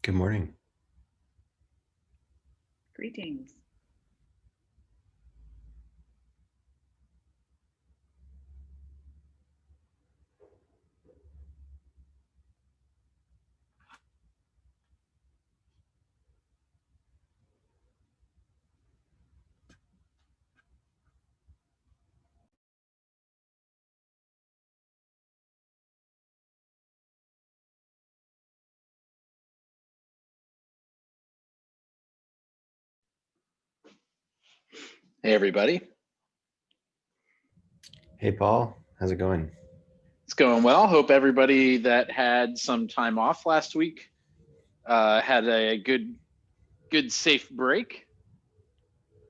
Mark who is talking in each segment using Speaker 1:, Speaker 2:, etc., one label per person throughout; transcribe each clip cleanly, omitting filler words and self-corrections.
Speaker 1: Good morning.
Speaker 2: Greetings.
Speaker 3: Hey, everybody.
Speaker 1: Hey, Paul. How's it going?
Speaker 3: It's going well. Hope everybody that had some time off last week had a good, safe break.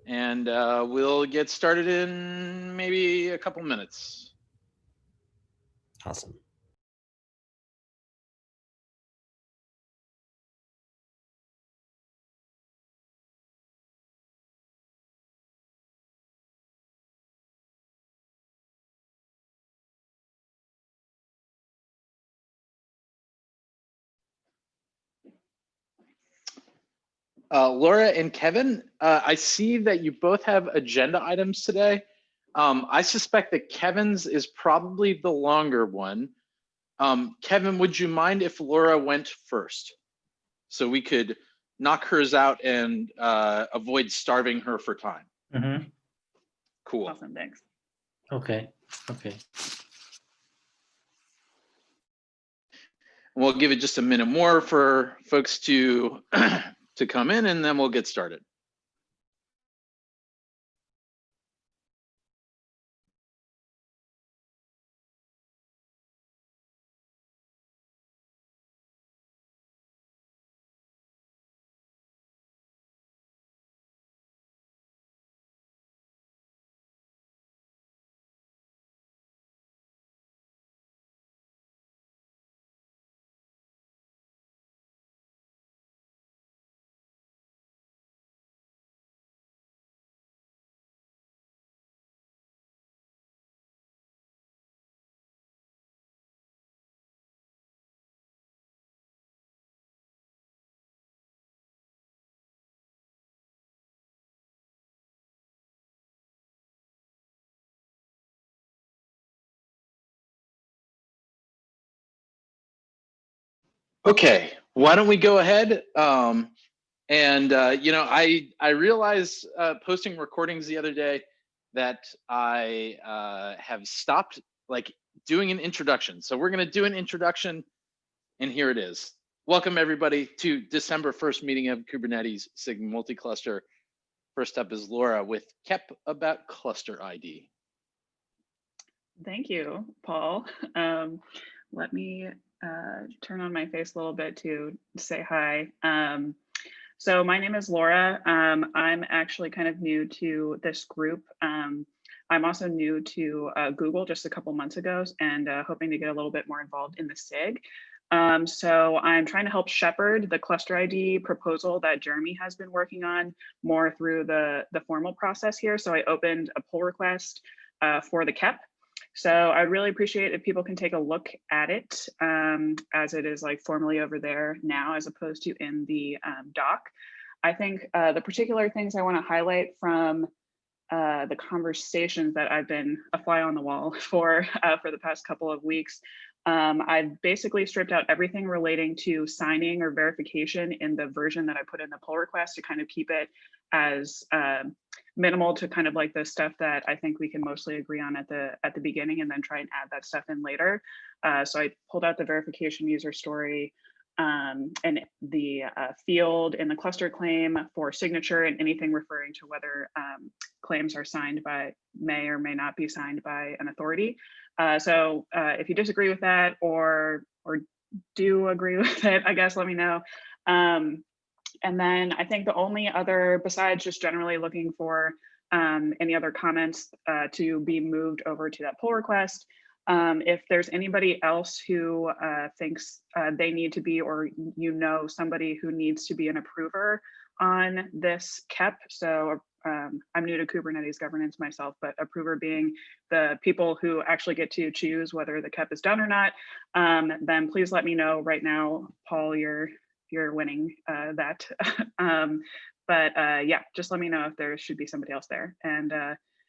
Speaker 3: And we'll get started in maybe a couple minutes.
Speaker 1: Awesome.
Speaker 3: Laura and Kevin, I see that you both have agenda items today. I suspect that Kevin's is probably the longer one. Kevin, would you mind if Laura went first? So we could knock hers out and avoid starving her for time.
Speaker 4: Mm-hmm.
Speaker 3: Cool.
Speaker 2: Awesome, thanks.
Speaker 4: Okay.
Speaker 3: We'll give it just a minute more for folks to to come in, and then we'll get started. Okay, why don't we go ahead? I realized posting recordings the other day that I have stopped doing an introduction. So we're going to do an introduction, and here it is. Welcome everybody to December 1st meeting of Kubernetes SIG Multicluster. First up is Laura with KEP about cluster ID.
Speaker 2: Thank you, Paul. Let me turn on my face a little bit to say hi. So my name is Laura. I'm actually kind of new to this group. I'm also new to Google just a couple months ago and hoping to get a little bit more involved in the SIG. So I'm trying to help shepherd the cluster ID proposal that Jeremy has been working on more through the formal process here. So I opened a pull request for the KEP. So I really appreciate if people can take a look at it as it is like formally over there now, as opposed to in the doc. I think the particular things I want to highlight from the conversations that I've been a fly on the wall for the past couple of weeks. I've basically stripped out everything relating to signing or verification in the version that I put in the pull request to kind of keep it as minimal to kind of like the stuff that I think we can mostly agree on at the beginning, and then try and add that stuff in later. So I pulled out the verification user story and the field in the cluster claim for signature, and anything referring to whether claims are signed by, may or may not be signed by an authority. So if you disagree with that or do agree with it, I guess let me know. And then I think the only other, besides just generally looking for any other comments to be moved over to that pull request, if there's anybody else who thinks they need to be, or somebody who needs to be an approver on this KEP. So I'm new to Kubernetes governance myself, but approver being the people who actually get to choose whether the KEP is done or not, then please let me know right now. Paul, you're you're winning that. But yeah, just let me know if there should be somebody else there. And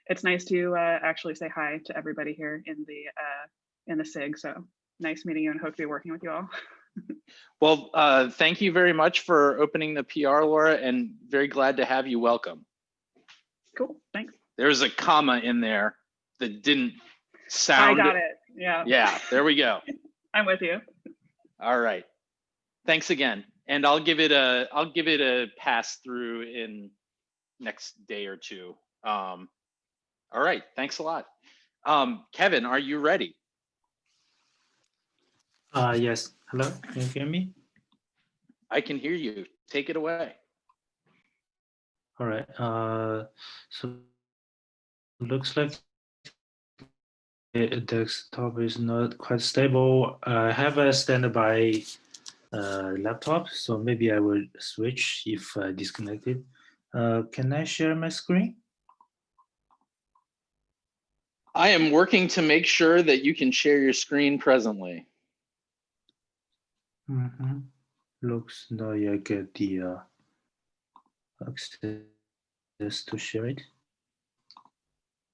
Speaker 2: it's nice to actually say hi to everybody here in the SIG. So nice meeting you and hope to be working with you all.
Speaker 3: Well, thank you very much for opening the PR, Laura, and very glad to have you. Welcome.
Speaker 2: Cool, thanks.
Speaker 3: There's a comma in there that didn't sound.
Speaker 2: I got it, yeah.
Speaker 3: Yeah, there we go.
Speaker 2: I'm with you.
Speaker 3: All right. Thanks again. And I'll give it a pass through in next day or two. All right, thanks a lot. Kevin, are you ready?
Speaker 4: Yes. Hello, can you hear me?
Speaker 3: I can hear you. Take it away.
Speaker 4: All right. So looks like the desktop is not quite stable. I have a standby laptop, so maybe I will switch if disconnected. Can I share my screen?
Speaker 3: I am working to make sure that you can share your screen presently.
Speaker 4: Mm-hmm. Looks like I get the access to share it.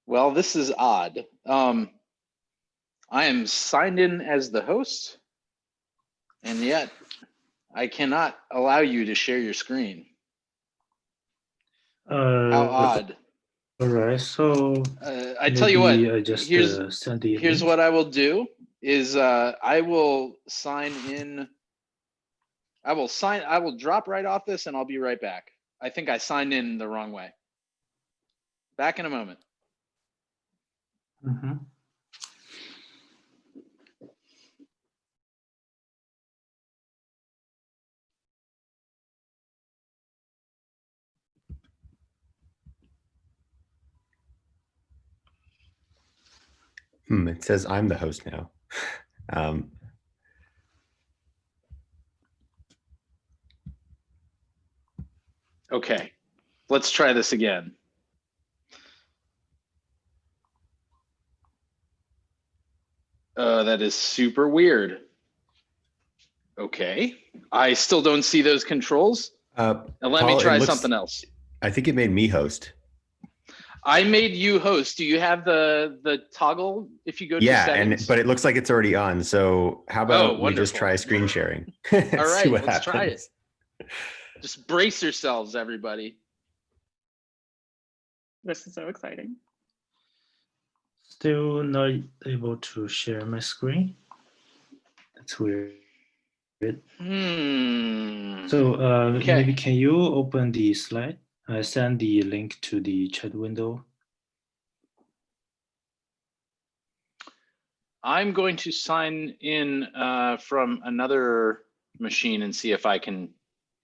Speaker 3: Well, this is odd. I am signed in as the host, and yet I cannot allow you to share your screen. How odd.
Speaker 4: All right, so
Speaker 3: I tell you what,
Speaker 4: send the
Speaker 3: here's
Speaker 4: link.
Speaker 3: what I will do is I will sign in. I will drop right off this and I'll be right back. I think I signed in the wrong way. Back in a moment.
Speaker 4: Mm-hmm.
Speaker 1: It says I'm the host now.
Speaker 3: Okay, let's try this again. That is super weird. Okay, I still don't see those controls. Let
Speaker 1: Paul,
Speaker 3: me try something else.
Speaker 1: I think it made me host.
Speaker 3: I made you host. Do you have the toggle if you go to settings?
Speaker 1: but it looks like it's already on. So how about we just try screen sharing?
Speaker 3: All right, let's try it. Just brace yourselves, everybody.
Speaker 2: This is so exciting.
Speaker 4: Still not able to share my screen. That's weird. So
Speaker 3: Okay.
Speaker 4: maybe can you open the slide? I send the link to the chat window.
Speaker 3: I'm going to sign in from another machine and see if I can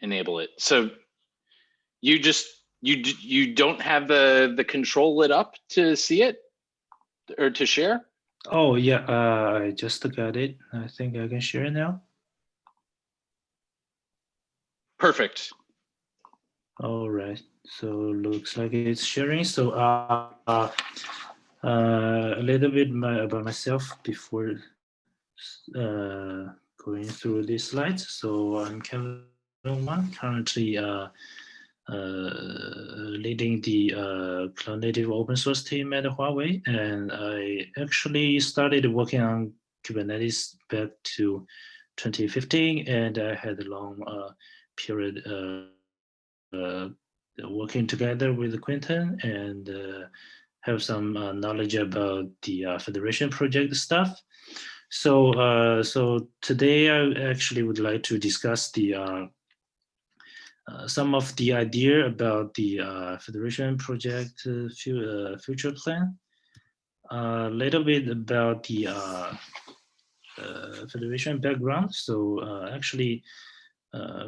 Speaker 3: enable it. So you don't have the control lit up to see it or to share?
Speaker 4: Oh yeah, I just got it. I think I can share it now.
Speaker 3: Perfect.
Speaker 4: All right, so looks like it's sharing. So a little bit about myself before going through these slides. So I'm Kevin Wang, currently leading the cloud native open source team at Huawei, and I actually started working on Kubernetes back to 2015, and I had a long period working together with Quentin and have some knowledge about the Federation project stuff. So, so today I actually would like to discuss the some of the idea about the Federation project future plan. A little bit about the Federation background. So actually,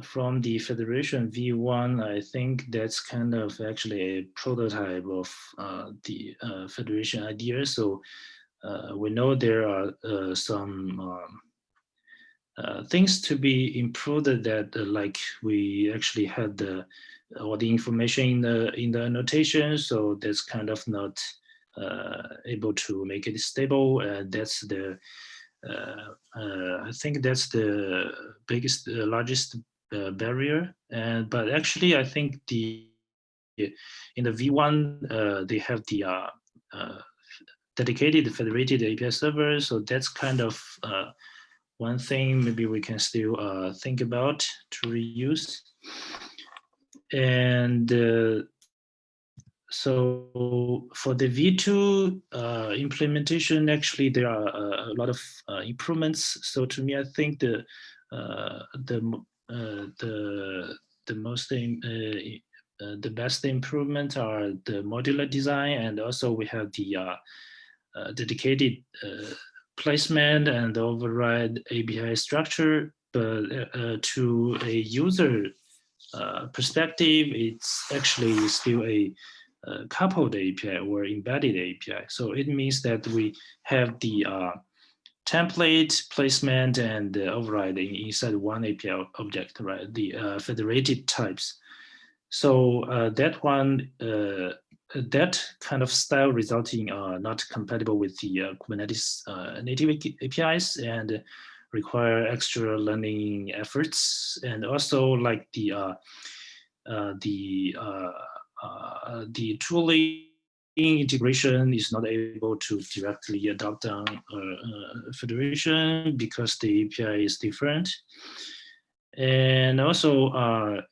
Speaker 4: from the Federation V1, I think that's kind of actually a prototype of the Federation idea. So we know there are some things to be improved that like we actually had all the information in the annotation, so that's kind of not able to make it stable. That's the I think that's the biggest, largest barrier. But actually, I think in the V1 they have the dedicated federated API server, so that's kind of one thing maybe we can still think about to reuse. And so for the V2 implementation, actually there are a lot of improvements. So to me, I think the best improvement are the modular design, and also we have the dedicated placement and override API structure. But to a user perspective, it's actually still a coupled API or embedded API. So it means that we have the template placement and override inside one API object, right? The federated types. So that kind of style resulting not compatible with the Kubernetes native APIs and require extra learning efforts. And also like the tooling integration is not able to directly adopt on federation because the API is different. And also,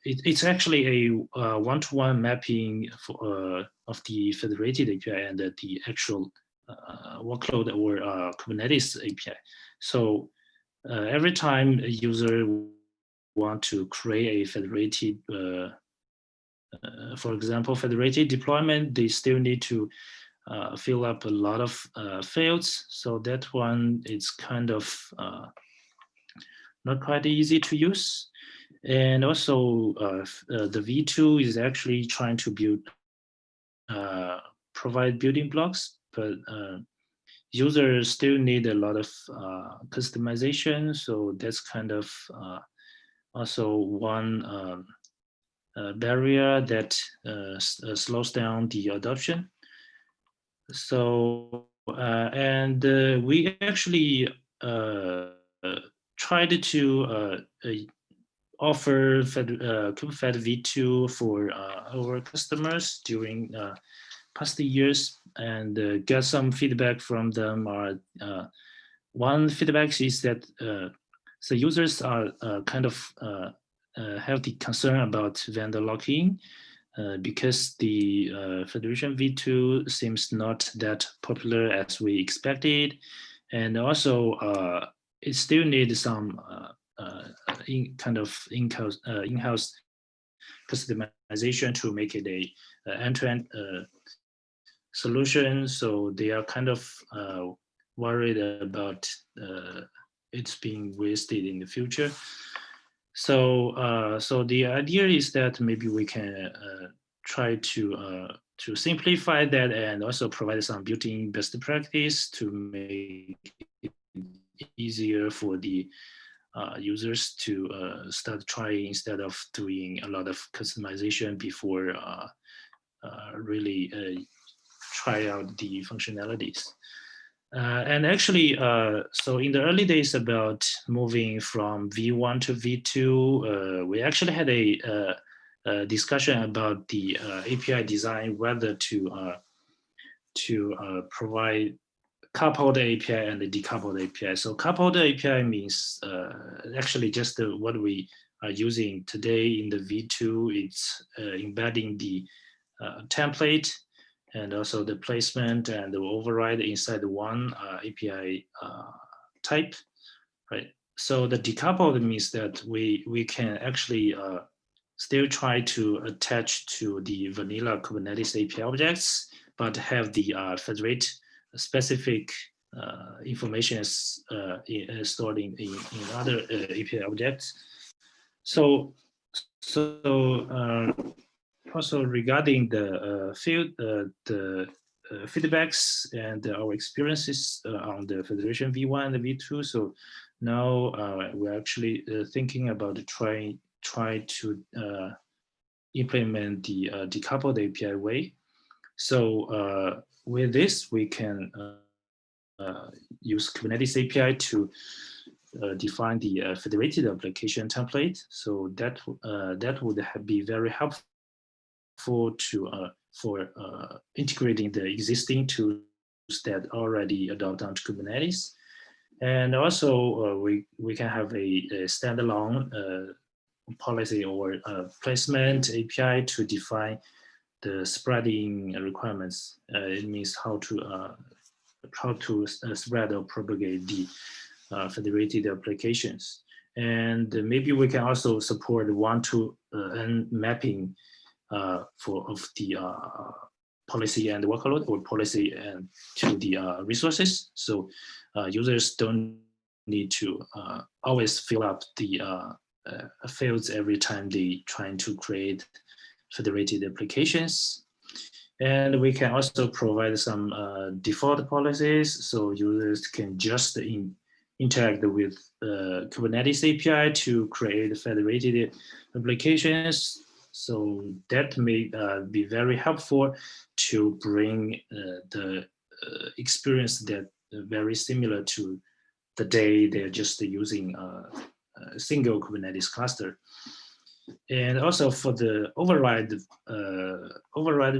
Speaker 4: it's actually a one-to-one mapping of the federated API and the actual workload or Kubernetes API. So every time a user want to create a federated, for example, federated deployment, they still need to fill up a lot of fields. So that one is kind of not quite easy to use. And also the V2 is actually trying to provide building blocks, but users still need a lot of customization. So that's kind of also one barrier that slows down the adoption. So, and we actually tried to offer KubeFed V2 for our customers during past years and get some feedback from them. One feedback is that the users are kind of have the concern about vendor lock-in because the Federation V2 seems not that popular as we expected. And also it still needs some in-house customization to make it a end-to-end solution. So they are kind of worried about it's being wasted in the future. So so the idea is that maybe we can try to simplify that and also provide some built-in best practice to make it easier for the users to start trying instead of doing a lot of customization before really try out the functionalities. And actually, so in the early days about moving from V1 to V2, we actually had a discussion about the API design, whether to provide coupled API and the decoupled API. So coupled API means actually just what we are using today in the V2. It's embedding the template and also the placement and the override inside one API type, right? So the decoupled means that we can actually still try to attach to the vanilla Kubernetes API objects, but have the federate specific information stored in other API objects. So also regarding the feedbacks and our experiences on the Federation V1 and the V2. So now we're actually thinking about try to implement the decoupled API way. So with this, we can use Kubernetes API to define the federated application template. So that would be very helpful to for integrating the existing tools that already adopt onto Kubernetes. And also we can have a standalone policy or placement API to define the spreading requirements. It means how to spread or propagate the federated applications. And maybe we can also support one-to-n mapping of the policy and workload, or policy and to the resources. So users don't need to always fill up the fields every time they trying to create federated applications. And we can also provide some default policies, so users can just interact with Kubernetes API to create federated applications. So that may be very helpful to bring the experience that very similar to the day they're just using a single Kubernetes cluster. And also for the override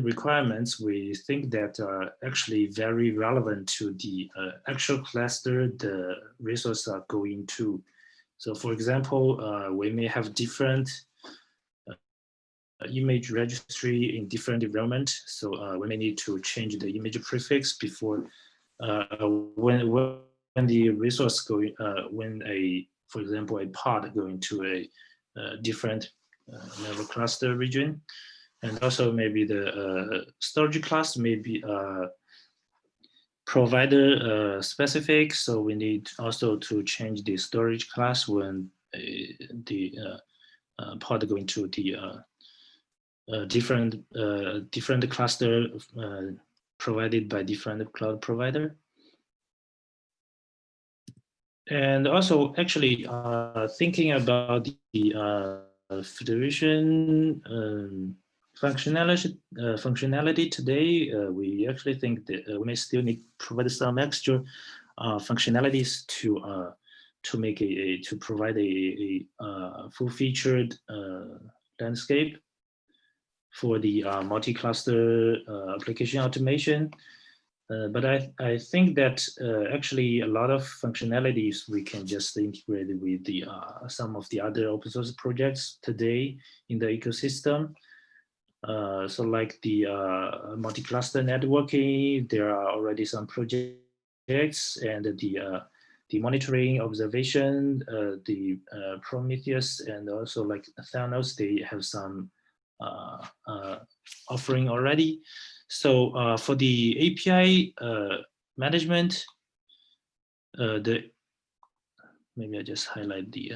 Speaker 4: requirements, we think that are actually very relevant to the actual cluster the resources are going to. So for example, we may have different image registry in different environment. So we may need to change the image prefix before when the resource going, for example, a pod going to a different network cluster region. And also maybe the storage class may be provider specific. So we need also to change the storage class when the pod going to the different cluster provided by different cloud provider. And also actually thinking about the federation functionality today, we actually think that we may still need to provide some extra functionalities to make to provide a full-featured landscape for the multi-cluster application automation. But I think that actually a lot of functionalities we can just integrate with the some of the other open source projects today in the ecosystem. So like the multi-cluster networking, there are already some projects, and the monitoring, observation, the Prometheus, and also like Thanos, they have some offering already. So for the API management, maybe I just highlight the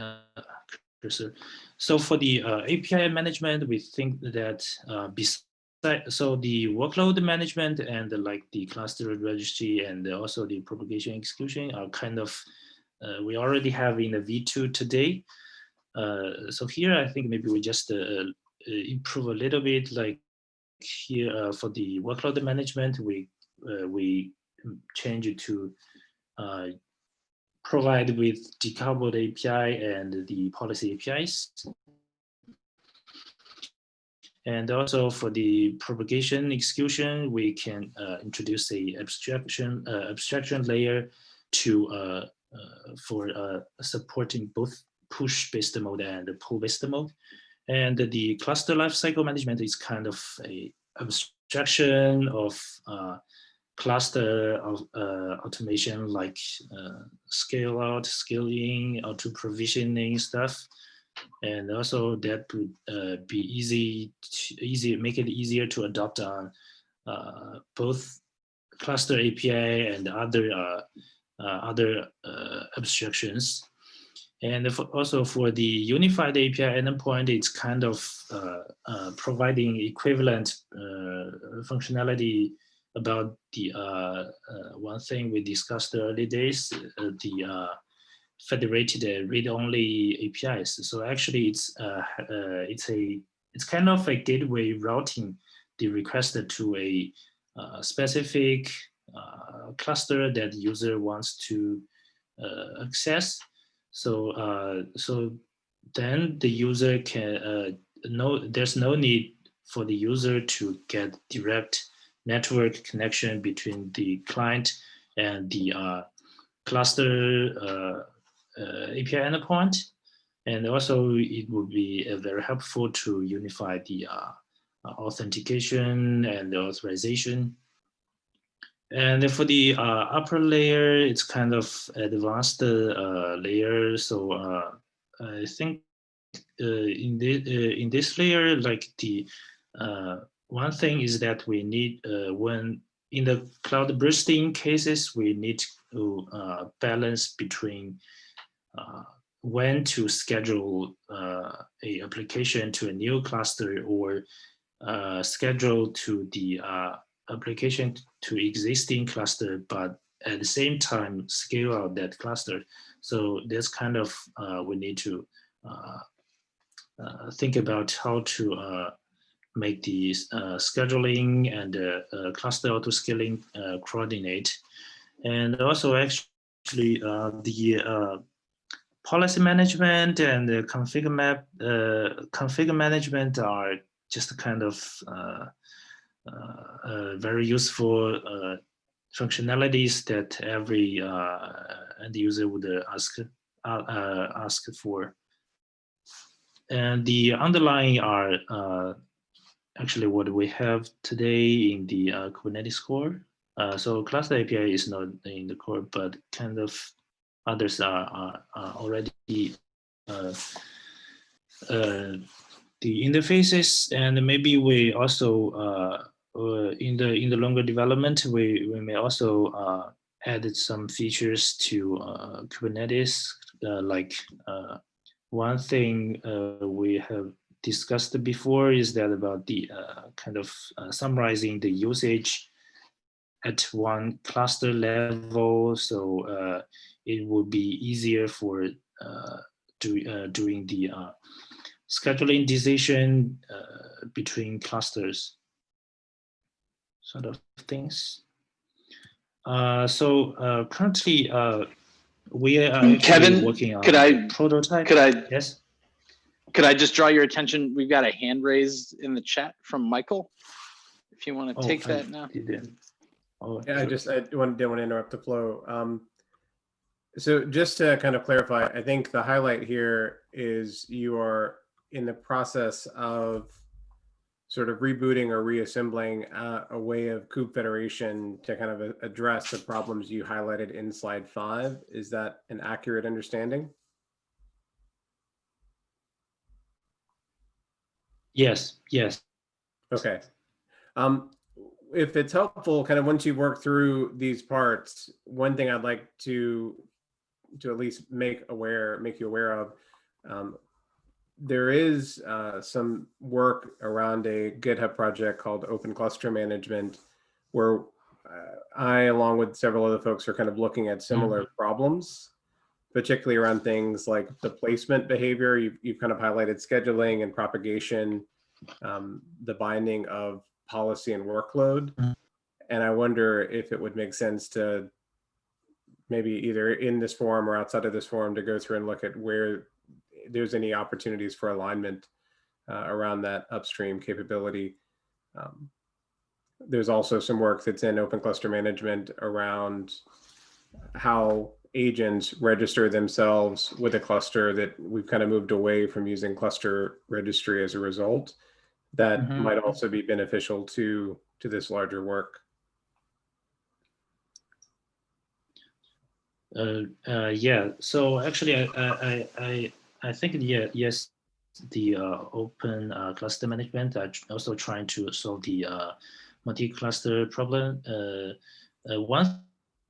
Speaker 4: cursor. So for the API management, we think that so the workload management and like the cluster registry and also the propagation execution are kind of we already have in the V2 today. So here I think maybe we just improve a little bit, like here for the workload management, we change it to provide with decoupled API and the policy APIs. And also for the propagation execution, we can introduce a abstraction layer to for supporting both push-based mode and pull-based mode. And the cluster lifecycle management is kind of a abstraction of cluster of automation, like scale out, scale in, auto provisioning stuff. And also that would be make it easier to adopt on both cluster API and other abstractions. And also for the unified API endpoint, it's kind of providing equivalent functionality about the one thing we discussed the early days, the federated read-only APIs. So actually, it's kind of a gateway routing the request to a specific cluster that the user wants to access. So then the user can there's no need for the user to get direct network connection between the client and the cluster API endpoint. And also it would be very helpful to unify the authentication and the authorization. And for the upper layer, it's kind of advanced layer. So I think in this layer, like the one thing is that we need when in the cloud bursting cases, we need to balance between when to schedule a application to a new cluster or schedule to the application to existing cluster, but at the same time scale out that cluster. So that's kind of we need to think about how to make the scheduling and cluster auto scaling coordinate. And also actually the policy management and the config management are just kind of very useful functionalities that every end user would ask for. And the underlying are actually what we have today in the Kubernetes core. So cluster API is not in the core, but kind of others are already the interfaces, and maybe we also in the longer development we may also add some features to Kubernetes, like one thing we have discussed before is that about the kind of summarizing the usage at one cluster level, so it would be easier for doing the scheduling decision between clusters, sort of things. So currently we are actually
Speaker 3: Kevin,
Speaker 4: working on a prototype. Yes.
Speaker 3: Could I just draw your attention? We've got a hand raised in the chat from Michael. If you want to take that now.
Speaker 5: Oh, yeah, I didn't want to interrupt the flow. So just to kind of clarify, I think the highlight here is you are in the process of sort of rebooting or reassembling a way of Kube Federation to kind of address the problems you highlighted in slide 5. Is that an accurate understanding?
Speaker 4: Yes.
Speaker 5: Okay. If it's helpful, kind of once you work through these parts, one thing I'd like to at least make you aware of, there is some work around a GitHub project called Open Cluster Management, where I, along with several other folks, are kind of looking at similar problems, particularly around things like the placement behavior. You've kind of highlighted scheduling and propagation, the binding of policy and workload. And I wonder if it would make sense to maybe either in this forum or outside of this forum to go through and look at where there's any opportunities for alignment around that upstream capability. There's also some work that's in Open Cluster Management around how agents register themselves with a cluster, that we've kind of moved away from using cluster registry as a result. That might also be beneficial to this larger work.
Speaker 4: Yeah. So actually, I think yes, the open cluster management are also trying to solve the multi-cluster problem. One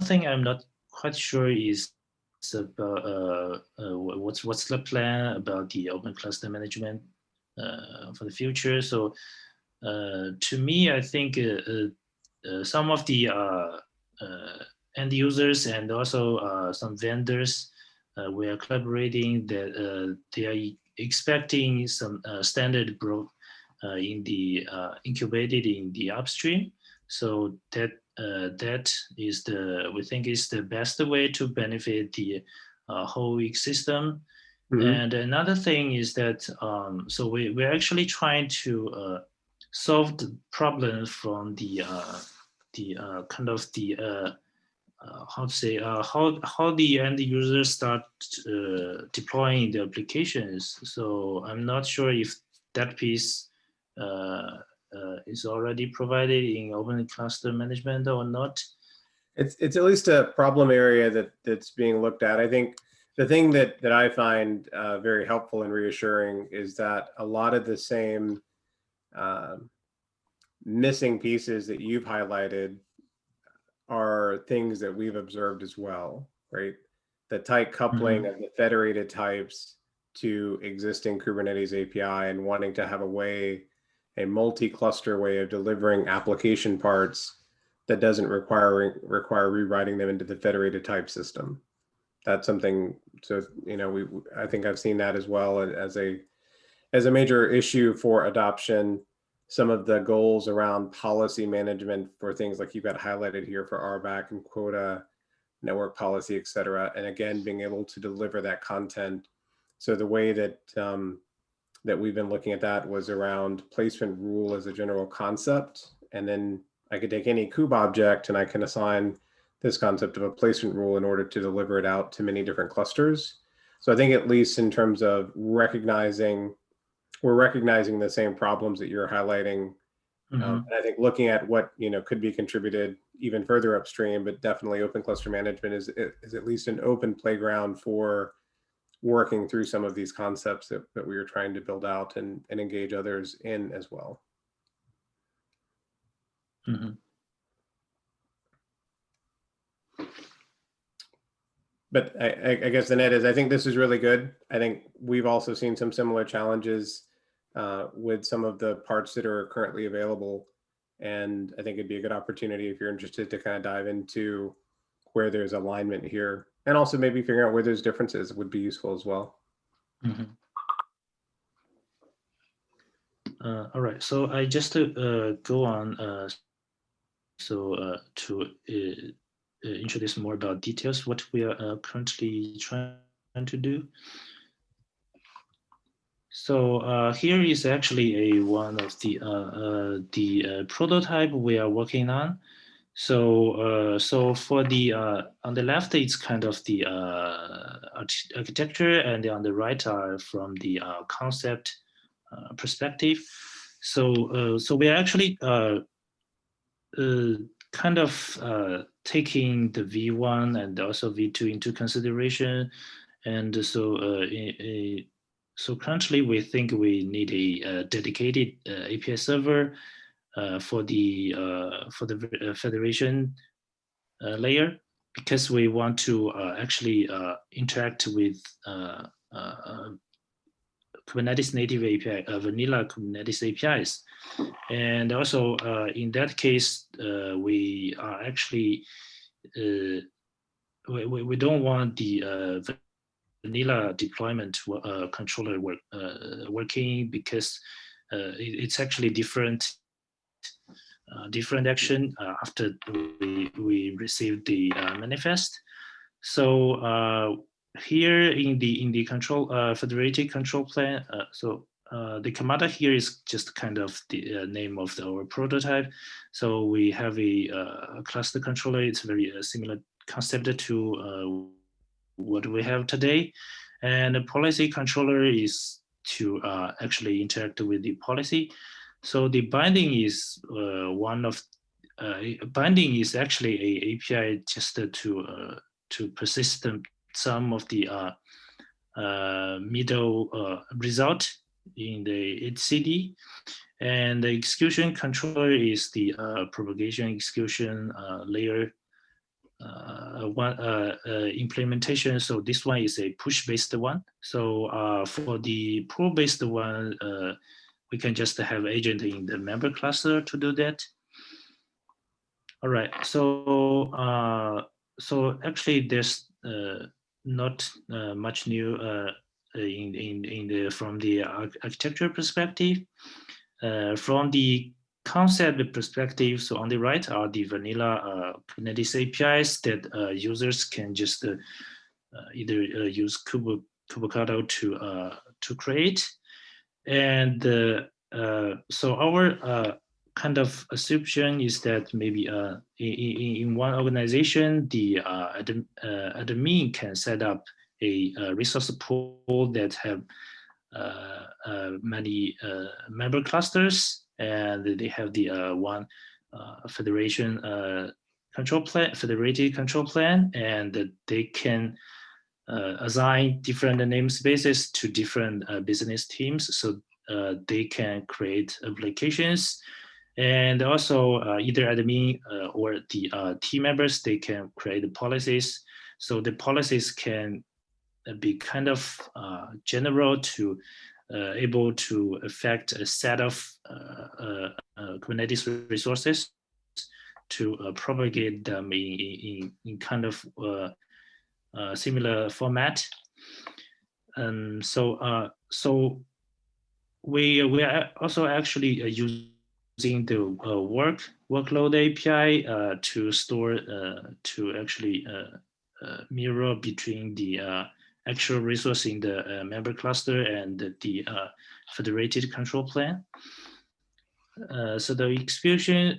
Speaker 4: thing I'm not quite sure is about what's the plan about the open cluster management for the future. So to me, I think some of the end users and also some vendors, we are collaborating that they are expecting some standard growth in the incubated in the upstream. So that is we think is the best way to benefit the whole week system. And another thing is that so we're actually trying to solve the problem from the kind of the how to say how the end users start deploying the applications. So I'm not sure if that piece is already provided in Open Cluster Management or not.
Speaker 5: It's at least a problem area that's being looked at. I think the thing that I find very helpful and reassuring is that a lot of the same missing pieces that you've highlighted are things that we've observed as well, right? The tight coupling of the federated types to existing Kubernetes API and wanting to have a multi-cluster way of delivering application parts that doesn't require rewriting them into the federated type system. That's something, so, you know, I think I've seen that as well as a major issue for adoption. Some of the goals around policy management for things like you've got highlighted here for RBAC and quota, network policy, et cetera. And again, being able to deliver that content. So the way that that we've been looking at that was around placement rule as a general concept. And then I could take any kube object and I can assign this concept of a placement rule in order to deliver it out to many different clusters. So I think at least in terms of recognizing, we're recognizing the same problems that you're highlighting. And I think looking at what, you know, could be contributed even further upstream, but definitely Open Cluster Management is at least an open playground for working through some of these concepts that we are trying to build out and engage others in as well. But I guess the net is, I think this is really good. I think we've also seen some similar challenges with some of the parts that are currently available. And I think it'd be a good opportunity if you're interested to kind of dive into where there's alignment here, and also maybe figuring out where there's differences would be useful as well.
Speaker 4: All right, so I just go on to introduce more about details, what we are currently trying to do. So here is actually one of the prototype we are working on. So so for the on the left, it's kind of the architecture, and on the right are from the concept perspective. So so we are actually kind of taking the V1 and also V2 into consideration, and so so currently we think we need a dedicated API server for the federation layer, because we want to actually interact with Kubernetes native API, vanilla Kubernetes APIs. And also in that case, we are actually, we don't want the vanilla deployment controller working, because it's actually different action after we received the manifest. So here in the control federated control plan, so the command here is just kind of the name of our prototype. So we have a cluster controller. It's very similar concept to what we have today, and the policy controller is to actually interact with the policy. So the binding is one of binding is actually a API just to persist some of the middle result in the HCD, and the execution controller is the propagation execution layer implementation. So this one is a push-based one. So for the pull-based one, we can just have agent in the member cluster to do that. All right. So so actually, there's not much new in the from the architecture perspective. From the concept perspective, so on the right are the vanilla Kubernetes APIs that users can just either use Kubectl to create. And so our kind of assumption is that maybe in one organization, the admin can set up a resource pool that have many member clusters, and they have the one federation control plan, federated control plan, and they can assign different namespaces to different business teams, so they can create applications. And also either admin or the team members, they can create policies. So the policies can be kind of general to able to affect a set of Kubernetes resources to propagate them in kind of similar format. So we are also actually using the workload API to store to actually mirror between the actual resource in the member cluster and the federated control plan. So the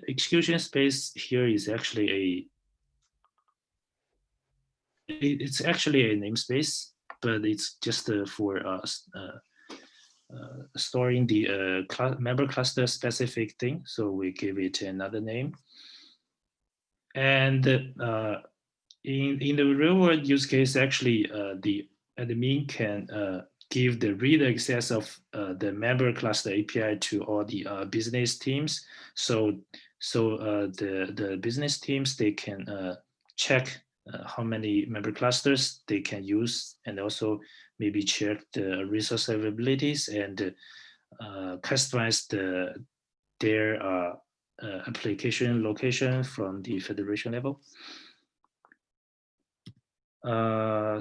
Speaker 4: execution space here is actually it's actually a namespace, but it's just for storing the member cluster specific thing. So we give it another name. And in the real world use case, actually, the admin can give the read access of the member cluster API to all the business teams. So the business teams, they can check how many member clusters they can use, and also maybe check the resource availabilities and customize their application location from the federation level.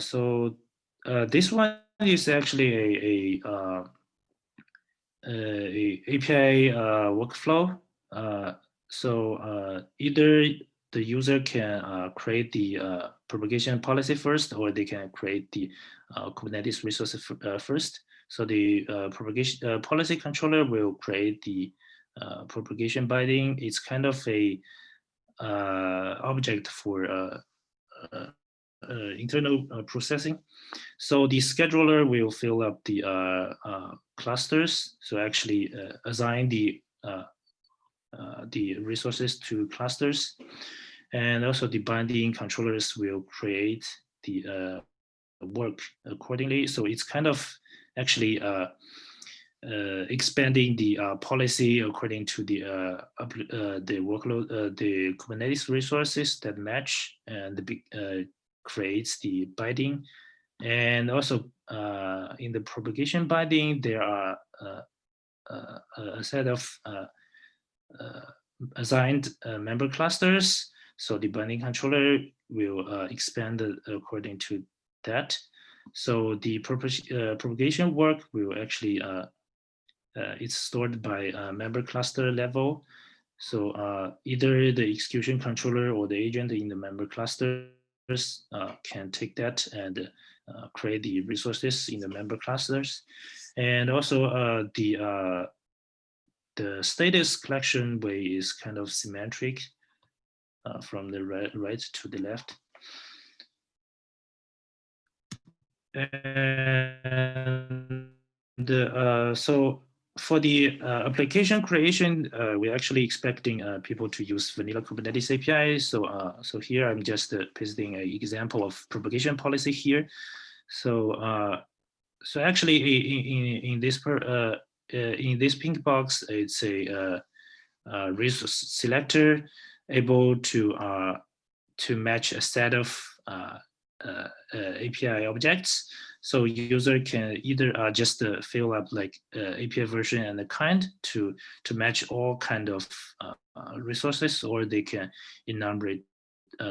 Speaker 4: So this one is actually a API workflow. So either the user can create the propagation policy first, or they can create the Kubernetes resources first. So the propagation policy controller will create the propagation binding. It's kind of a object for internal processing. So the scheduler will fill up the clusters. So actually assign the resources to clusters, and also the binding controllers will create the work accordingly. So it's kind of actually expanding the policy according to the workload, the Kubernetes resources that match, and creates the binding. And also in the propagation binding, there are a set of assigned member clusters. So the binding controller will expand according to that. So the propagation work will actually it's stored by member cluster level. So either the execution controller or the agent in the member clusters can take that and create the resources in the member clusters. And also the status collection way is kind of symmetric from the right to the left. And so for the application creation, we're actually expecting people to use vanilla Kubernetes API. So so here I'm just pasting an example of propagation policy here. So so actually in this pink box, it's a resource selector able to match a set of API objects. So user can either just fill up like API version and the kind to match all kind of resources, or they can enumerate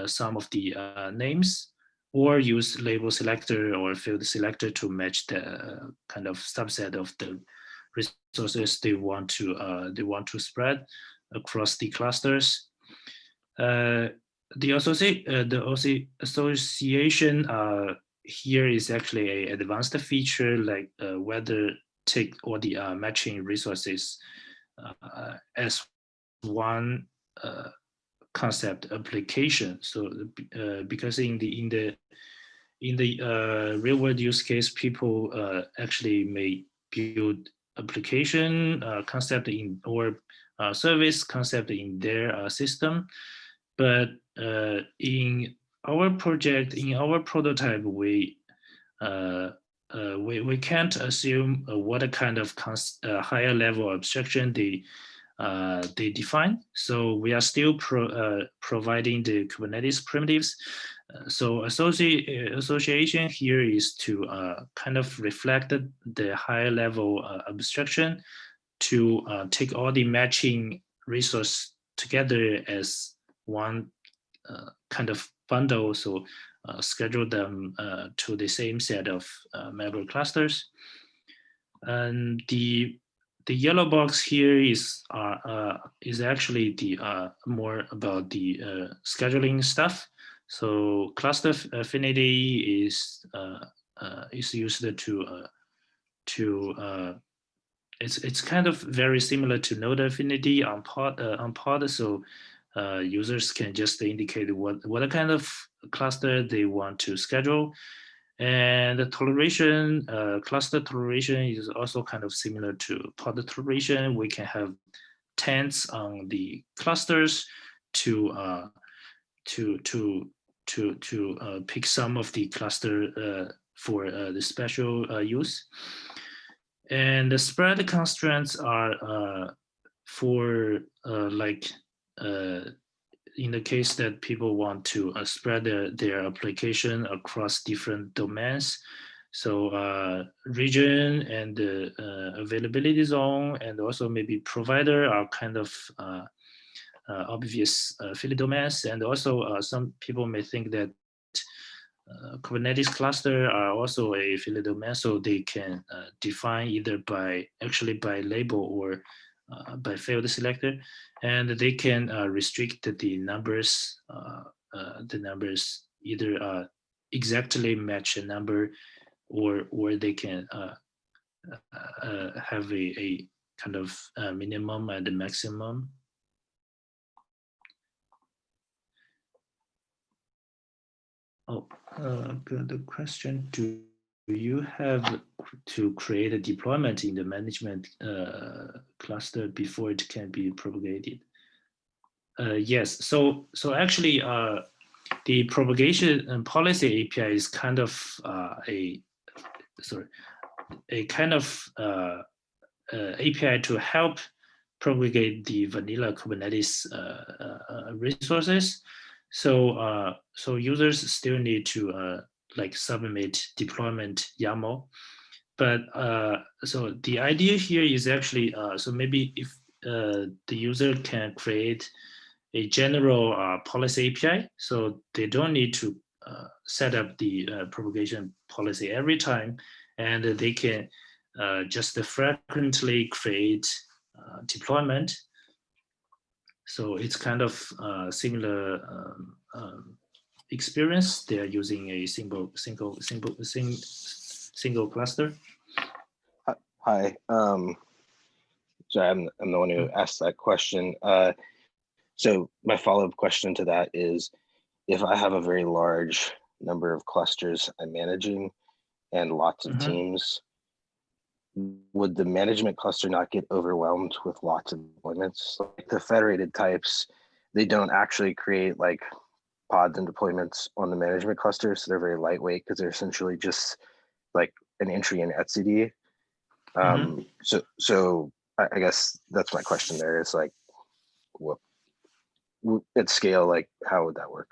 Speaker 4: some of the names, or use label selector or field selector to match the kind of subset of the resources they want to spread across the clusters. The association here is actually an advanced feature, like whether take all the matching resources as one concept application. So because in the real world use case, people actually may build application concept in or service concept in their system, but in our project, in our prototype, we can't assume what kind of higher level abstraction they define. So we are still providing the Kubernetes primitives. So association here is to kind of reflect the higher level abstraction to take all the matching resource together as one kind of bundle. So schedule them to the same set of member clusters. And the yellow box here is actually the more about the scheduling stuff. So cluster affinity is used to it's kind of very similar to node affinity on pod. So users can just indicate what kind of cluster they want to schedule. And the toleration, cluster toleration is also kind of similar to pod toleration. We can have tents on the clusters to pick some of the cluster for the special use. And the spread constraints are for like in the case that people want to spread their application across different domains. So region and availability zone, and also maybe provider are kind of obvious affiliate domains. And also some people may think that Kubernetes cluster are also a affiliate domain, so they can define either by label or by field selector, and they can restrict the numbers. The numbers either exactly match a number, or they can have a kind of minimum and a maximum. Oh, the question: do you have to create a deployment in the management cluster before it can be propagated? Yes. So actually, the propagation and policy API is kind of a kind of API to help propagate the vanilla Kubernetes resources. So users still need to like submit deployment YAML. But so the idea here is actually, so maybe if the user can create a general policy API, so they don't need to set up the propagation policy every time, and they can just frequently create deployment. So it's kind of similar experience. They are using a single cluster.
Speaker 6: Hi. Sorry, I'm the one who asked that question. So my follow-up question to that is, if I have a very large number of clusters I'm managing and lots of teams, would the management cluster not get overwhelmed with lots of deployments? Like the federated types, they don't actually create like pods and deployments on the management cluster, so they're very lightweight because they're essentially just like an entry in etcd. So I guess that's my question there. Is like, what at scale, like how would that work?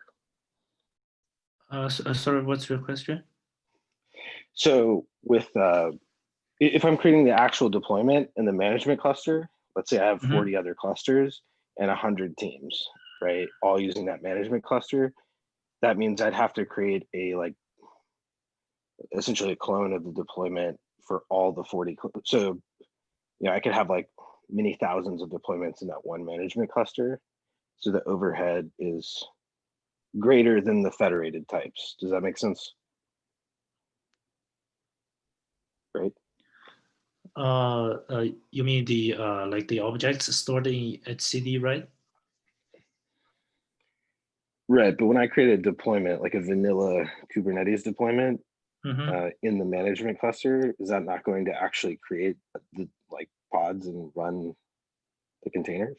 Speaker 4: Sorry, what's your question?
Speaker 6: So with if I'm creating the actual deployment in the management cluster, let's say I have 40 other clusters and 100 teams, right? All using that management cluster. That means I'd have to create a like essentially a clone of the deployment for all the 40. So, you know, I could have like many thousands of deployments in that one management cluster. So the overhead is greater than the federated types. Does that make sense? right?
Speaker 4: You mean the like the objects stored in etcd, right?
Speaker 6: Right, but when I create a deployment, like a vanilla Kubernetes deployment in the management cluster, is that not going to actually create the like pods and run the containers?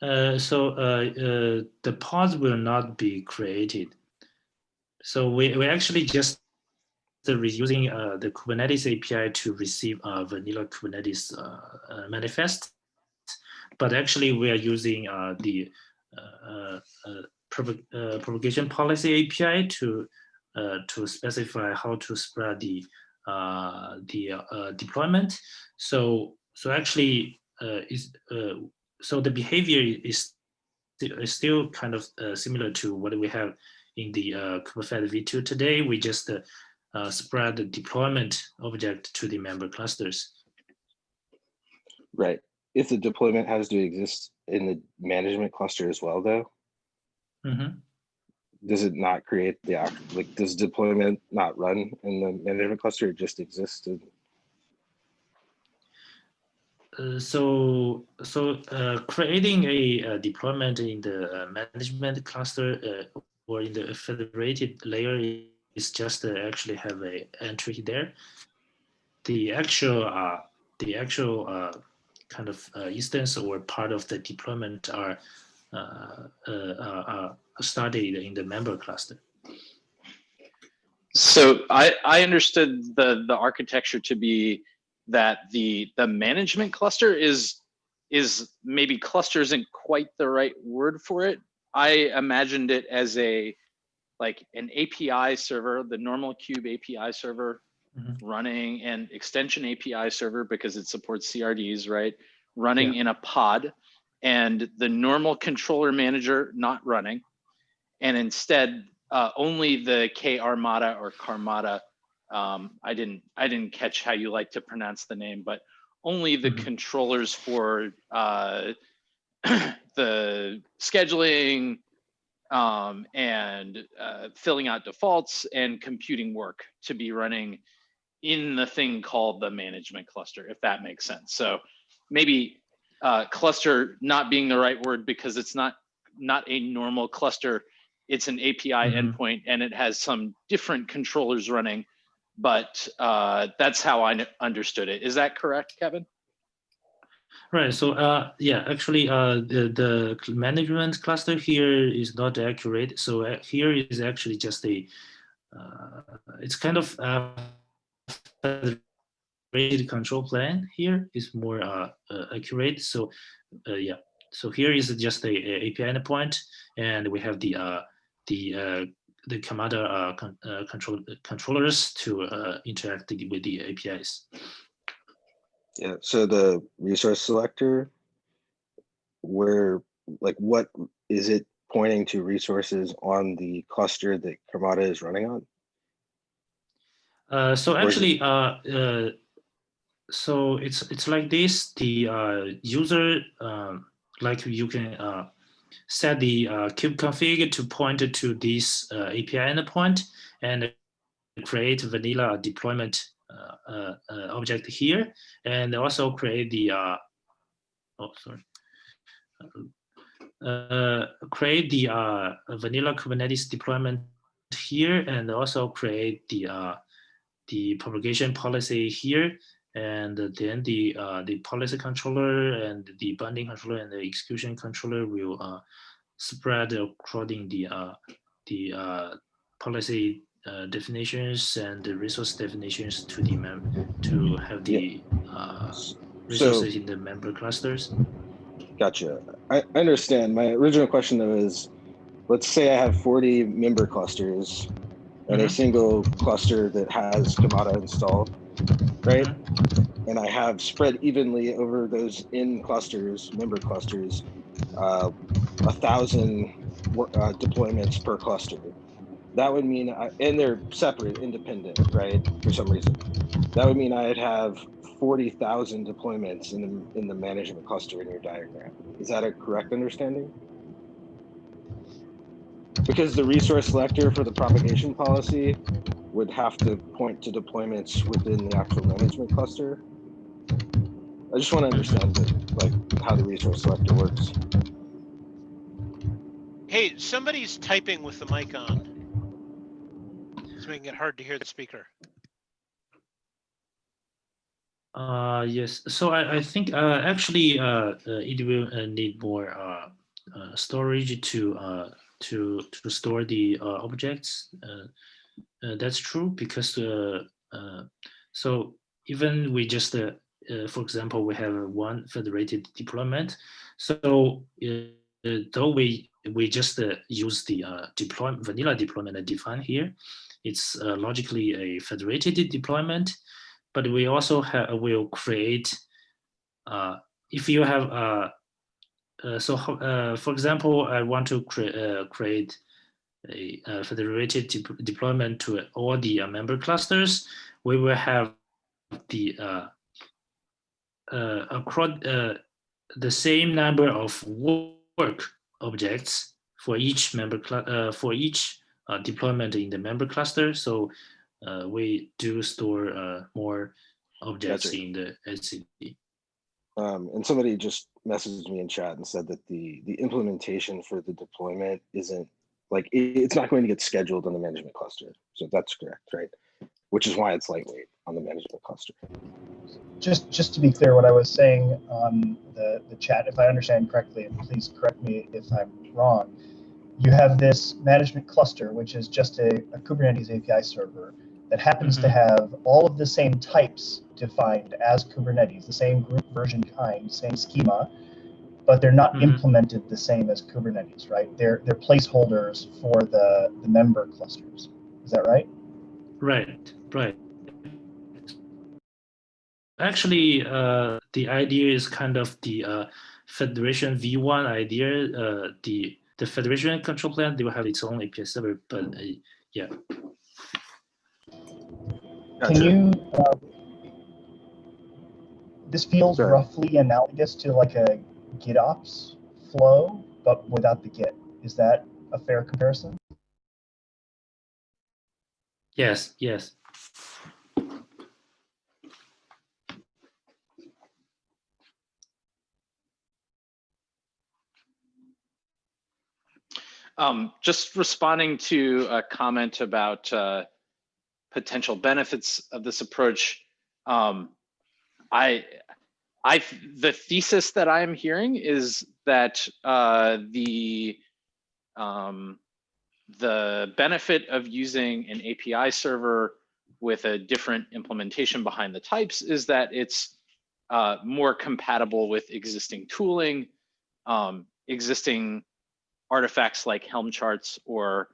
Speaker 4: So the pods will not be created. So we actually just using the Kubernetes API to receive a vanilla Kubernetes manifest, but actually we are using the propagation policy API to specify how to spread the deployment. So actually so the behavior is still kind of similar to what we have in the Kubefed v2 today. We just spread the deployment object to the member clusters.
Speaker 6: Right. If the deployment has to exist in the management cluster as well, though, does it not create the like? Does deployment not run in the management cluster? It just exists.
Speaker 4: So creating a deployment in the management cluster or in the federated layer is just actually have a entry there. The actual kind of instance or part of the deployment are studied in the member cluster.
Speaker 3: So I understood the architecture to be that the management cluster is maybe cluster isn't quite the right word for it. I imagined it as an API server, the normal Kube API server running, and extension API server because it supports CRDs, right? Running in a pod, and the normal controller manager not running, and instead only the K Armada or Karmada. I didn't catch how you like to pronounce the name, but only the controllers for the scheduling and filling out defaults and computing work to be running in the thing called the management cluster, if that makes sense. So maybe cluster not being the right word because it's not a normal cluster. It's an API endpoint and it has some different controllers running, but that's how I understood it. Is that correct, Kevin?
Speaker 4: Right. So yeah, actually the management cluster here is not accurate. So here is actually just a it's kind of federated control plane. Here is more accurate. So yeah. So here is just a API endpoint, and we have the Kamada controllers to interact with the APIs.
Speaker 6: Yeah, so the resource selector, where, like, what is it pointing to resources on the cluster that Karmada is running on?
Speaker 4: So actually, so it's like this. The user, like you can set the kube config to point to this API endpoint and create vanilla deployment object here, and also create the create the vanilla Kubernetes deployment here, and also create the propagation policy here, and then the policy controller and the binding controller and the execution controller will spread according the policy definitions and the resource definitions to the to have the resources in the member clusters.
Speaker 6: Gotcha. I understand. My original question though is, let's say I have 40 member clusters and a single cluster that has Kamada installed, right? And I have spread evenly over those member clusters, 1,000 deployments per cluster. That would mean, and they're separate, independent, right? For some reason, that would mean I'd have 40,000 deployments in the management cluster in your diagram. Is that a correct understanding? Because the resource selector for the propagation policy would have to point to deployments within the actual management cluster. I just want to understand like how the resource selector works.
Speaker 7: Hey, somebody's typing with the mic on. It's making it hard to hear the speaker.
Speaker 4: Yes. So I think actually it will need more storage to store the objects. That's true because so even we just for example we have one federated deployment. So though we just use the vanilla deployment defined here, it's logically a federated deployment. But we also will create, if you have, for example, I want to create a federated deployment to all the member clusters. We will have the the same number of work objects for each deployment in the member cluster. So we do store more objects in the SIG.
Speaker 6: And somebody just messaged me in chat and said that the implementation for the deployment isn't like it's not going to get scheduled on the management cluster. So that's correct, right? Which is why it's lightweight on the management cluster.
Speaker 8: Just to be clear, what I was saying on the chat, if I understand correctly, and please correct me if I'm wrong, you have this management cluster, which is just a Kubernetes API server that happens to have all of the same types defined as Kubernetes, the same group version kind, same schema, but they're not implemented the same as Kubernetes, right? They're placeholders for the member clusters. Is that right?
Speaker 4: Right. Actually, the idea is kind of the Federation V1 idea. The Federation control plane, they will have its own API server, but yeah.
Speaker 8: Gotcha. Can you? This feels roughly analogous to like a GitOps flow, but without the Git. Is that a fair comparison?
Speaker 4: Yes.
Speaker 3: Just responding to a comment about potential benefits of this approach. The thesis that I'm hearing is that the benefit of using an API server with a different implementation behind the types is that it's more compatible with existing tooling, existing artifacts like Helm charts, or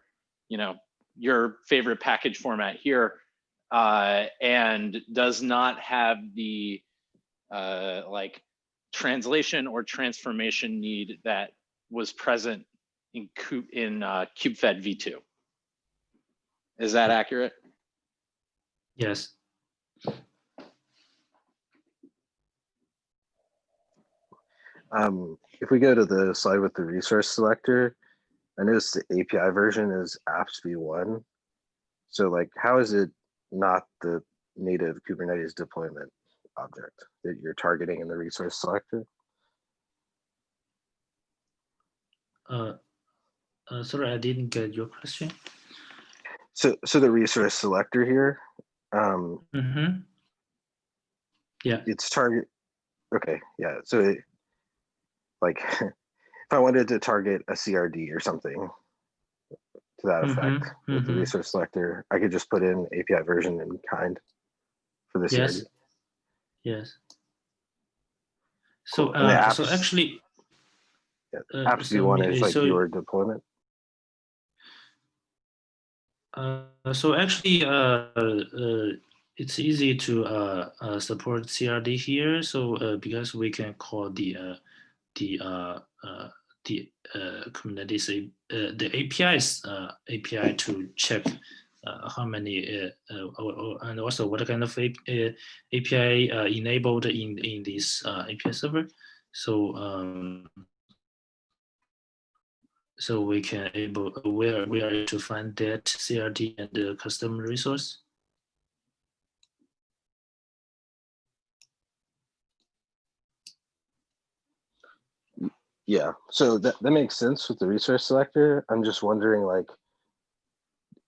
Speaker 3: your favorite package format here, and does not have the like translation or transformation need that was present in kubefed v2. Is that accurate?
Speaker 4: Yes.
Speaker 6: If we go to the slide with the resource selector, I noticed the API version is apps v1. So like, how is it not the native Kubernetes deployment object that you're targeting in the resource selector?
Speaker 4: Sorry, I didn't get your question.
Speaker 6: So the resource selector here,
Speaker 4: yeah,
Speaker 6: it's target. Okay, yeah. So it, like, if I wanted to target a CRD or something to that effect with the resource selector, I could just put in API version in kind for the CRD.
Speaker 4: Yes.
Speaker 6: Cool.
Speaker 4: So so actually,
Speaker 6: apps v1 is like your deployment.
Speaker 4: So actually, it's easy to support CRD here. So because we can call the Kubernetes the API's API to check how many and also what kind of API enabled in this API server. So So we can we are able to find that CRD and the custom resource.
Speaker 6: Yeah, so that makes sense with the resource selector. I'm just wondering, like,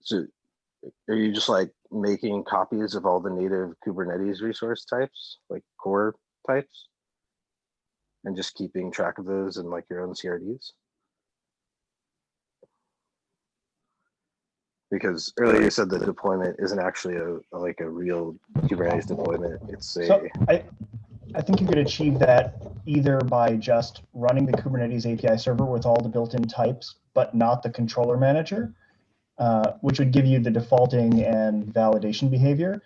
Speaker 6: so are you just like making copies of all the native Kubernetes resource types, like core types, and just keeping track of those in like your own CRDs? Because earlier you said the deployment isn't actually like a real Kubernetes deployment. It's a.
Speaker 8: So I think you could achieve that either by just running the Kubernetes API server with all the built-in types, but not the controller manager, which would give you the defaulting and validation behavior.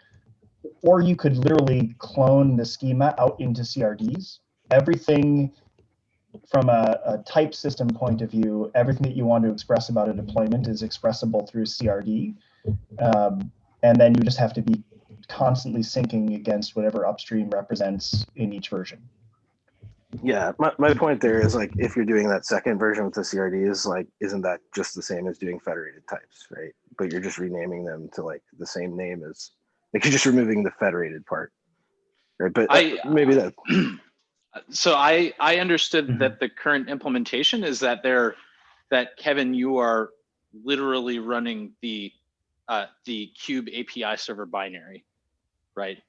Speaker 8: Or you could literally clone the schema out into CRDs. Everything from a type system point of view, everything that you want to express about a deployment is expressible through CRD. And then you just have to be constantly syncing against whatever upstream represents in each version.
Speaker 6: Yeah, my point there is, like, if you're doing that second version with the CRDs, like, isn't that just the same as doing federated types, right? But you're just renaming them to like the same name as, like, you're just removing the federated part, right? But maybe that.
Speaker 3: So I understood that the current implementation is that that Kevin, you are literally running the Kube API server binary, right?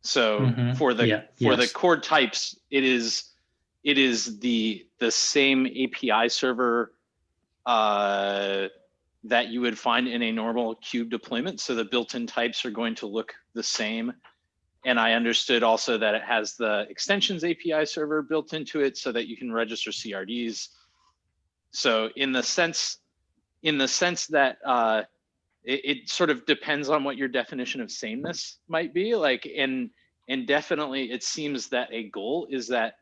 Speaker 3: So for the core types, it is the same API server that you would find in a normal Kube deployment. So the built-in types are going to look the same. And I understood also that it has the extensions API server built into it so that you can register CRDs. So in the sense that it sort of depends on what your definition of sameness might be, like, and definitely it seems that a goal is that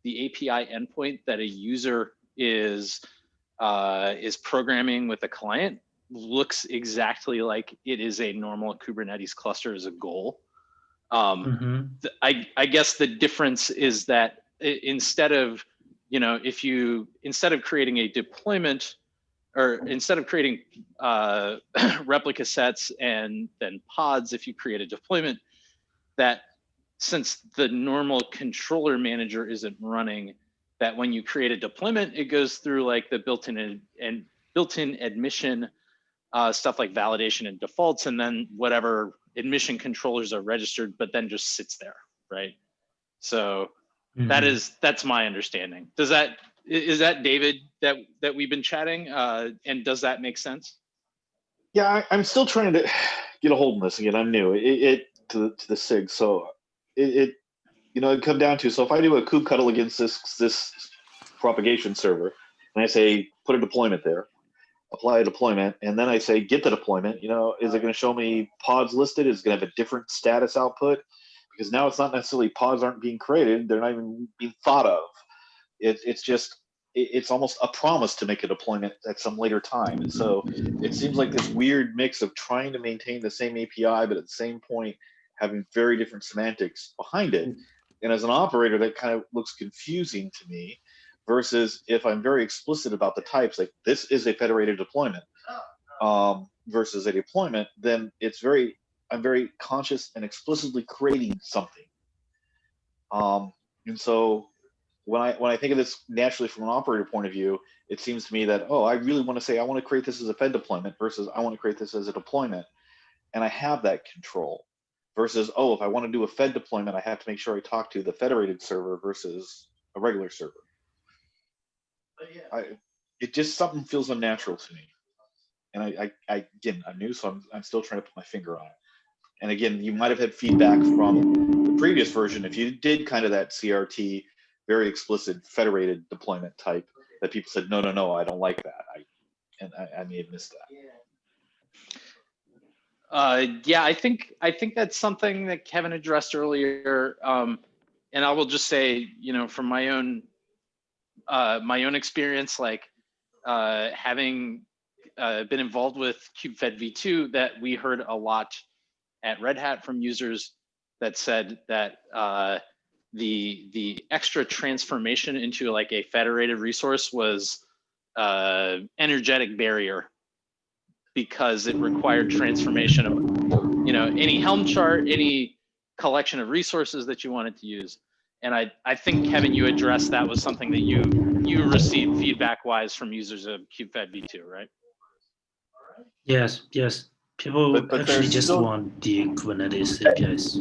Speaker 3: the API endpoint that a user is programming with a client looks exactly like it is a normal Kubernetes cluster as a goal. I guess the difference is that instead of creating a deployment, or instead of creating replica sets and then pods, if you create a deployment, that since the normal controller manager isn't running, that when you create a deployment, it goes through like the built-in admission stuff like validation and defaults, and then whatever admission controllers are registered, but then just sits there, right? So that's my understanding. Is that David that we've been chatting, and does that make sense?
Speaker 9: Yeah, I'm still trying to get a hold of this again. I'm new to the SIG, so it come down to, so if I do a kubectl against this propagation server, and I say put a deployment there, apply a deployment, and then I say get the deployment, is it going to show me pods listed? Is it going to have a different status output? Because now it's not necessarily pods aren't being created, they're not even being thought of. It's almost a promise to make a deployment at some later time. And so it seems like this weird mix of trying to maintain the same API, but at the same point having very different semantics behind it. And as an operator, that kind of looks confusing to me, versus if I'm very explicit about the types, like this is a federated deployment versus a deployment, then I'm very conscious and explicitly creating something. And so when I think of this naturally from an operator point of view, it seems to me that, I really want to say I want to create this as a fed deployment versus I want to create this as a deployment, and I have that control. Versus, if I want to do a fed deployment, I have to make sure I talk to the federated server versus a regular server. It just, something feels unnatural to me. And again, I'm new, so I'm still trying to put my finger on it. And again, you might have had feedback from the previous version, if you did kind of that CRT, very explicit federated deployment type, that people said, no, I don't like that. I may have missed that.
Speaker 3: Yeah, I think that's something that Kevin addressed earlier. And I will just say, from my own experience, like having been involved with KubeFed v2, that we heard a lot at Red Hat from users that said that the extra transformation into like a federated resource was energetic barrier, because it required transformation of, you know, any Helm chart, any collection of resources that you wanted to use. And I think, Kevin, you addressed that was something that you received feedback wise from users of KubeFed v2, right?
Speaker 4: Yes, yes. People
Speaker 9: But
Speaker 4: actually
Speaker 9: there's
Speaker 4: just
Speaker 9: still,
Speaker 4: want the Kubernetes APIs.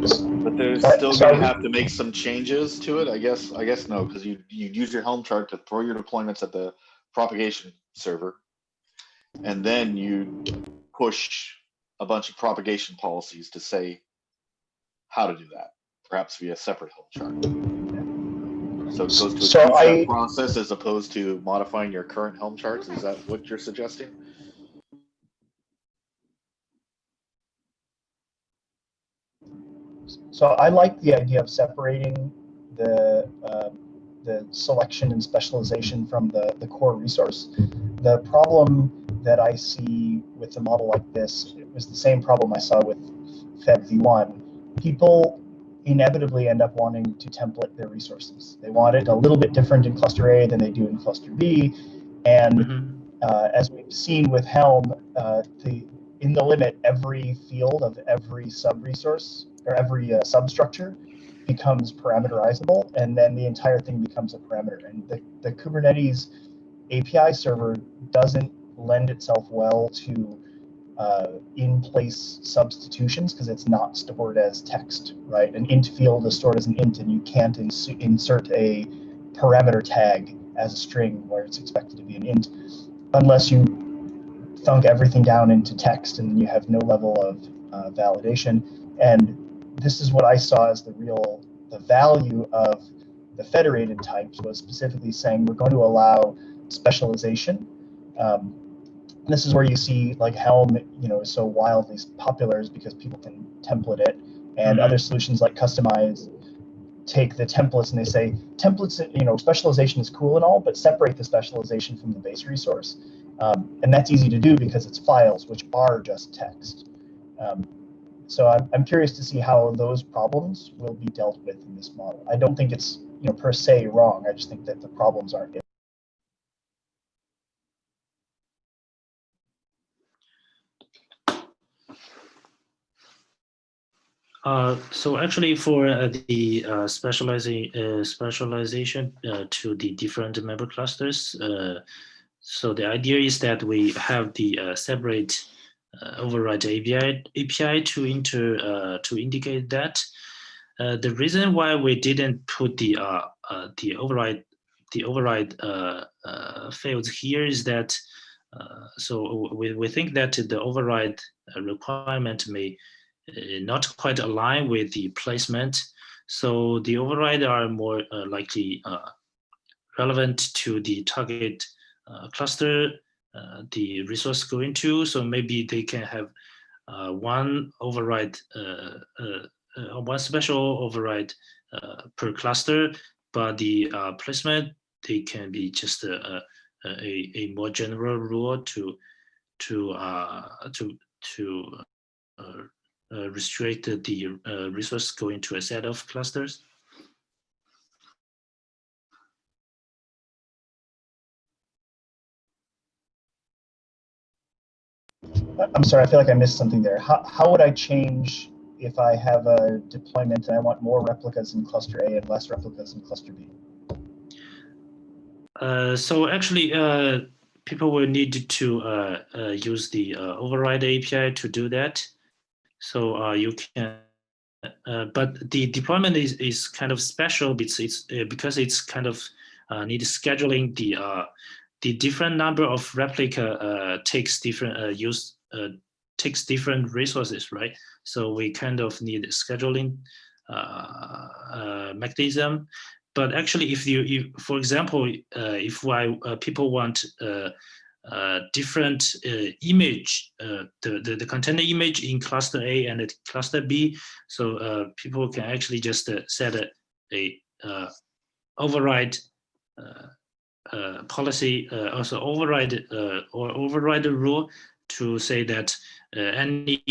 Speaker 9: but they're still going to have to make some changes to it. I guess no, because you use your Helm chart to throw your deployments at the propagation server, and then you push a bunch of propagation policies to say how to do that, perhaps via a separate Helm chart. So it goes to a two-step process as opposed to modifying your current Helm charts. Is that what you're suggesting?
Speaker 8: So I like the idea of separating the selection and specialization from the core resource. The problem that I see with a model like this, it was the same problem I saw with Fed v1. People inevitably end up wanting to template their resources. They want it a little bit different in cluster A than they do in cluster B. And as we've seen with Helm, in the limit, every field of every sub-resource or every substructure becomes parameterizable, and then the entire thing becomes a parameter. And the Kubernetes API server doesn't lend itself well to in-place substitutions because it's not stored as text, right? An int field is stored as an int, and you can't insert a parameter tag as a string where it's expected to be an int unless you thunk everything down into text, and you have no level of validation. And this is what I saw as the value of the federated types, was specifically saying we're going to allow specialization. This is where you see like Helm, is so wildly popular, is because people can template it, and other solutions like Kustomize take the templates and they say templates, specialization is cool and all, but separate the specialization from the base resource. And that's easy to do because it's files, which are just text. So I'm curious to see how those problems will be dealt with in this model. I don't think it's per se wrong. I just think that the problems aren't it.
Speaker 4: So actually, for the specialization to the different member clusters, so the idea is that we have the separate override API to indicate that. The reason why we didn't put the override fields here is that so we think that the override requirement may not quite align with the placement. So the override are more likely relevant to the target cluster the resource going to. So maybe they can have one override, one special override per cluster, but the placement, they can be just a more general rule to restrict the resource going to a set of clusters.
Speaker 8: I'm sorry, I feel like I missed something there. How would I change if I have a deployment and I want more replicas in cluster A and less replicas in cluster B?
Speaker 4: So actually, people will need to use the override API to do that. So you can, but the deployment is kind of special because it's kind of need scheduling the different number of replica takes different takes different resources, right? So we kind of need scheduling mechanism. But actually, if for example, if people want different image, the container image in cluster A and cluster B, so people can actually just set a override policy, also override or override a rule to say that any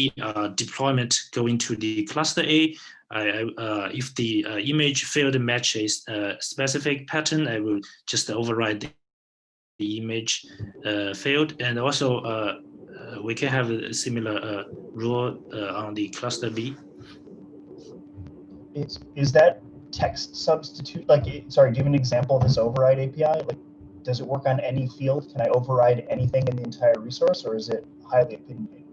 Speaker 4: deployment going to the cluster A if the image field matches a specific pattern, I will just override the image field. And also we can have a similar rule on the cluster B.
Speaker 8: Is that text substitute, like, sorry, do you have an example of this override API? Like, does it work on any field? Can I override anything in the entire resource, or is it highly opinionated?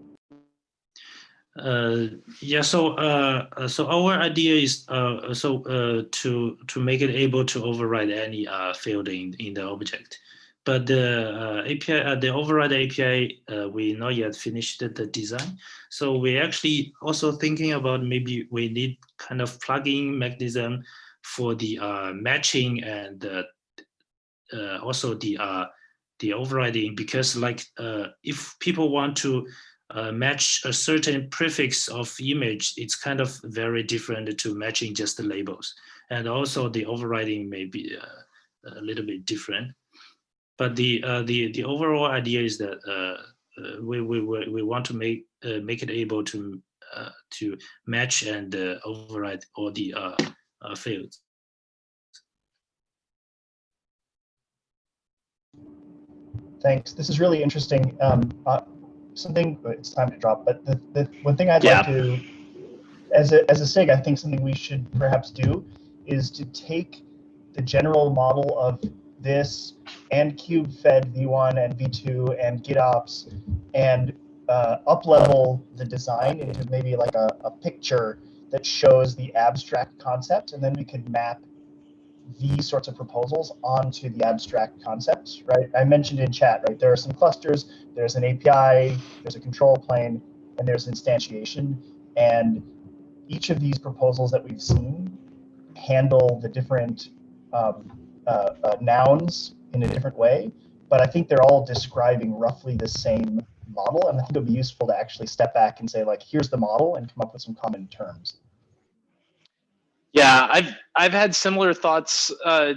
Speaker 4: Yeah, so our idea is to make it able to override any field in the object. But the API, the override API, we not yet finished the design. So we're actually also thinking about maybe we need kind of plugin mechanism for the matching and also the overriding, because like if people want to match a certain prefix of image, it's kind of very different to matching just the labels. And also the overriding may be a little bit different. But the overall idea is that we want to make it able to match and override all the fields.
Speaker 8: Thanks. This is really interesting. Something, it's time to drop, but the one thing I'd like to, as a SIG, I think something we should perhaps do is to take the general model of this and kube-fed v1 and v2 and GitOps and up-level the design into maybe like a picture that shows the abstract concept, and then we could map these sorts of proposals onto the abstract concepts, right? I mentioned in chat, right? There are some clusters, there's an API, there's a control plane, and there's instantiation. And each of these proposals that we've seen handle the different nouns in a different way, but I think they're all describing roughly the same model. And I think it would be useful to actually step back and say, like, here's the model, and come up with some common terms.
Speaker 3: Yeah, I've had similar thoughts,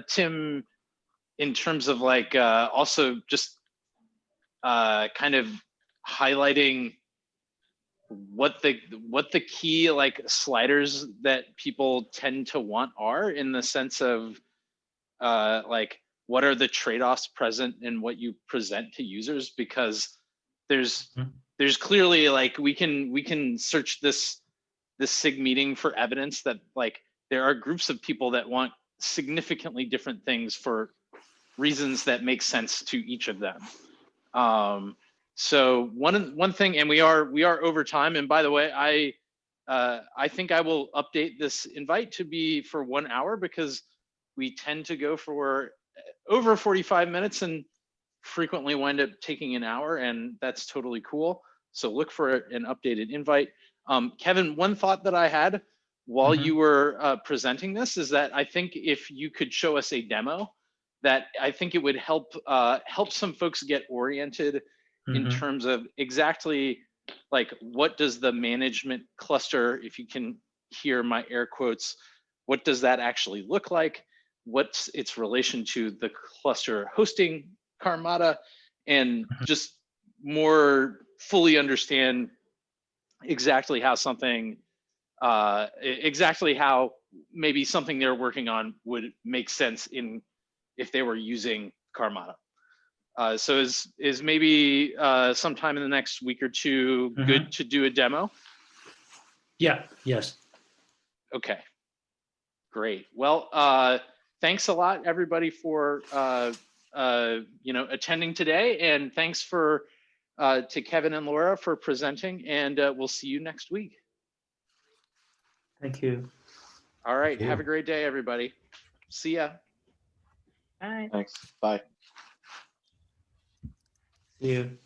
Speaker 3: Tim, in terms of like also just kind of highlighting what the key like sliders that people tend to want are, in the sense of like what are the trade-offs present in what you present to users, because there's clearly like we can search this SIG meeting for evidence that like there are groups of people that want significantly different things for reasons that make sense to each of them. So one thing, and we are over time. And by the way, I think I will update this invite to be for 1 hour, because we tend to go for over 45 minutes and frequently wind up taking an hour, and that's totally cool. So look for an updated invite. Kevin, one thought that I had while you were presenting this is that I think if you could show us a demo, that I think it would help help some folks get oriented in terms of exactly like what does the management cluster, if you can hear my air quotes, what does that actually look like? What's its relation to the cluster hosting Karmata, and just more fully understand exactly how something, exactly how maybe something they're working on would make sense in if they were using Karmata. So is maybe sometime in the next week or two good to do a demo?
Speaker 4: Yeah, yes. Okay.
Speaker 3: Great. Well, thanks a lot, everybody, for attending today, and thanks for to Kevin and Laura for presenting, and we'll see you next week.
Speaker 4: Thank you.
Speaker 3: All right. Have a great day, everybody. See ya.
Speaker 2: Bye.
Speaker 9: Thanks. Bye.
Speaker 4: See you.